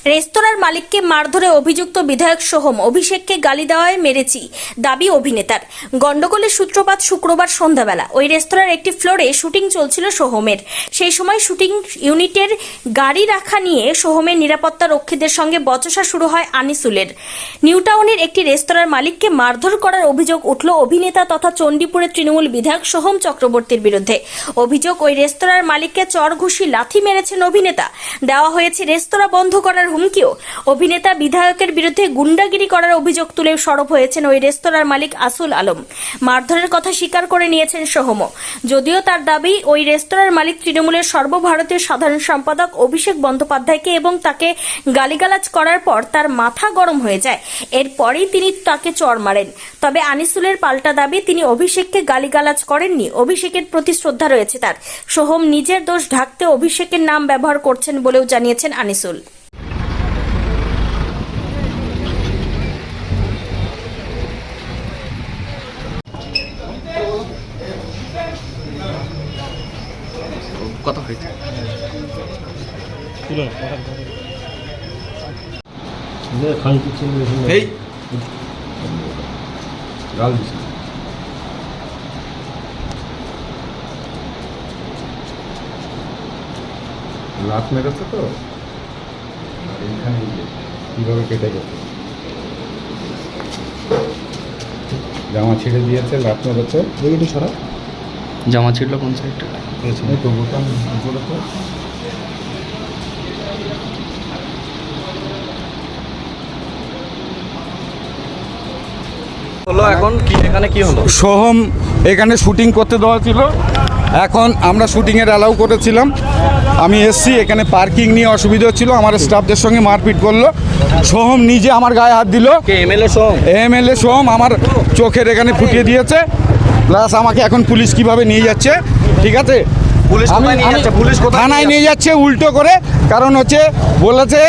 রেস্তোরাঁর মালিককে মারধরে অভিযুক্ত বিধায়ক সোহম অভিষেককে গালি দেওয়ায় মেরেছি দাবি অভিনেতার। গন্ডগোলের সূত্রপাত শুক্রবার সন্ধ্যাবেলা। ওই রেস্তোরাঁর একটি ফ্লোরে শুটিং চলছিল সোহমের। সেই সময় শুটিং ইউনিটের গাড়ি রাখা নিয়ে সোহমের নিরাপত্তা রক্ষীদের সঙ্গে বচসা শুরু হয় আনিসুলের। নিউটাউনের একটি রেস্তোরাঁর মালিককে মারধর করার অভিযোগ উঠল অভিনেতা তথা চণ্ডীপুরের তৃণমূল বিধায়ক সোহম চক্রবর্তীর বিরুদ্ধে। অভিযোগ, ওই রেস্তোরাঁর মালিককে চড় ঘুষি লাথি মেরেছেন অভিনেতা। দেওয়া হয়েছে রেস্তোরাঁ বন্ধ করার হুমকিও। অভিনেতা বিধায়কের বিরুদ্ধে গুন্ডাগিরি করার অভিযোগ তুলে সরব হয়েছেন ওই রেস্তোরাঁর মালিক আসুল আলম। মারধরের কথা স্বীকার করে নিয়েছেন সোহম। যদিও তার দাবি, ওই রেস্তোরাঁর মালিক তৃণমূলের সর্বভারতীয় সাধারণ সম্পাদক অভিষেক বন্দ্যোপাধ্যায়কে এবং তাকে গালিগালাজ করার পর তার মাথা গরম হয়ে যায়। এরপরেই তিনি তাকে চড় মারেন। তবে আনিসুলের পাল্টা দাবি, তিনি অভিষেককে গালিগালাজ করেননি। অভিষেকের প্রতি শ্রদ্ধা রয়েছে তার। সোহম নিজের দোষ ঢাকতে অভিষেকের নাম ব্যবহার করছেন বলেও জানিয়েছেন আনিসুল। কথা হয়েছে এই গাল দিছে লাত মেরেছে তো এইখানে কিভাবে কেটে গেছে, জামা ছিঁড়ে দিয়েছে, লাত মেরেছে। দেখি সারা জামা ছিঁড়লো কোন সাইডটা? এই তো বোতাম উপরে তো হলো। এখন কি এখানে কি হলো? সোহম এখানে শুটিং করতে দেওয়া ছিল। এখন আমরা শুটিংয়ের অ্যালাউ করেছিলাম। আমি এসছি, এখানে পার্কিং নিয়ে অসুবিধা হচ্ছিল, আমার স্টাফদের সঙ্গে মারপিট করলো। সোহম নিজে আমার গায়ে হাত দিল। এমএলএ সোহম আমার চোখের এখানে ফুটিয়ে দিয়েছে। প্লাস আমাকে এখন পুলিশ কিভাবে নিয়ে যাচ্ছে, ঠিক আছে, থানায় নিয়ে যাচ্ছে উল্টো করে। কারণ হচ্ছে বলেছে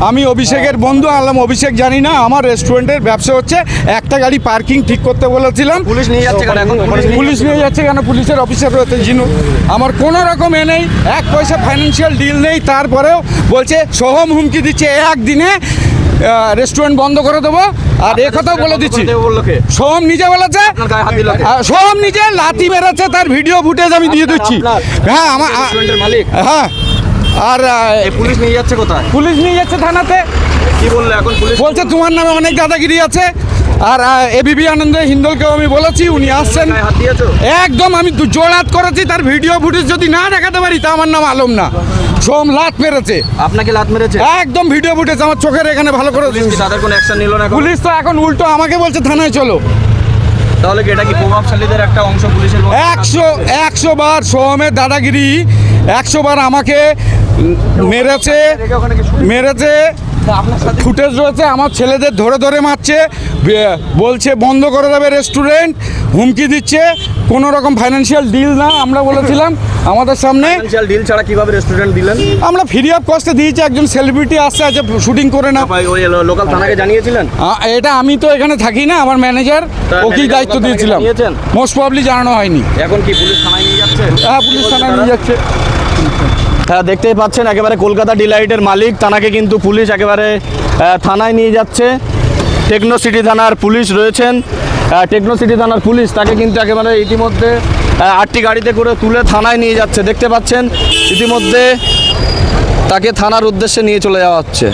আমি অভিষেকের বন্ধু। আনলাম অভিষেক জানি না, আমার রেস্টুরেন্টের ব্যবসা হচ্ছে, একটা গাড়ি পার্কিং ঠিক করতে বলেছিলাম। পুলিশ নিয়ে যাচ্ছে কেন? এখন পুলিশ নিয়ে যাচ্ছে কেন? পুলিশের অফিসার রয়েছে জিনু। আমার কোনো রকম নেই, এক পয়সা ফাইন্যান্সিয়াল ডিল নেই। তারপরেও বলছে সোহম হুমকি দিচ্ছে একদিনে রেস্টুরেন্ট বন্ধ করে দেবো। আর এ কথাও বলে দিচ্ছি, সোহম নিজে বলেছে, সোহম নিজে লাথি মেরেছে, তার ভিডিও ফুটেজ আমি দিয়ে দিচ্ছি। হ্যাঁ আমার মালিক। হ্যাঁ। আর পুলিশ নিয়ে যাচ্ছে কোথায়? পুলিশ নিয়ে যাচ্ছে থানাতে। কি বললো এখন পুলিশ? বলছে তোমার নামে অনেক দাদাগিরি আছে। আর এবিপি আনন্দ হিন্দলকেও আমি বলেছি, উনি আসছেন। একদম আমি জোড়াত করেছি, তার ভিডিও ফুটেজ যদি না দেখাতে পারি তা আমার নাম আলম না। সোম লাত মেরেছে। আপনাকে লাত মেরেছে? একদম ভিডিও ফুটেজ আমার চোখের এখানে ভালো করে। তাদের কোনো অ্যাকশন নিল না? পুলিশ তো এখন উল্টো আমাকে বলছে থানায় চলো। তাহলে কি এটা কি প্রভাবশালীদের একটা অংশ পুলিশের? 100 বার সোহমের দাদাগিরি, 100 বার আমাকে মেরেছে। ফুটেজ রয়েছে, আমার ছেলেদের ধরে ধরে মারছে, বলছে বন্ধ করে দেবে রেস্টুরেন্ট, হুমকি দিচ্ছে। কোনো রকম ফাইন্যান্সিয়াল ডিল না, আমরা বলেছিলাম আমাদের সামনে। ফাইন্যান্সিয়াল ডিল ছাড়া কিভাবে রেস্টুরেন্ট দিলেন? আমরা ফ্রি অফ কস্টে দিয়েছি। একজন সেলিব্রিটি আসছে, আছে শুটিং করে না। ওই লোকাল থানাকে জানিয়েছিলেন? এটা আমি তো এখানে থাকি না, আমার ম্যানেজার, ওকেই দায়িত্ব দিয়েছিলাম। মোস্ট প্রবলি জানানো হয়নি। এখন কি পুলিশ থানায় নিয়ে যাচ্ছে? হ্যাঁ, পুলিশ থানায় নিয়ে যাচ্ছে। হ্যাঁ, দেখতেই পাচ্ছেন একেবারে কলকাতা ডিলাইটের মালিক, তানাকে কিন্তু পুলিশ একেবারে থানায় নিয়ে যাচ্ছে। টেকনো সিটি থানার পুলিশ রয়েছেন, টেকনো সিটি থানার পুলিশ তাকে কিন্তু একেবারে ইতিমধ্যে 8টি গাড়িতে করে তুলে থানায় নিয়ে যাচ্ছে। দেখতে পাচ্ছেন ইতিমধ্যে তাকে থানার উদ্দেশ্যে নিয়ে চলে যাওয়া হচ্ছে।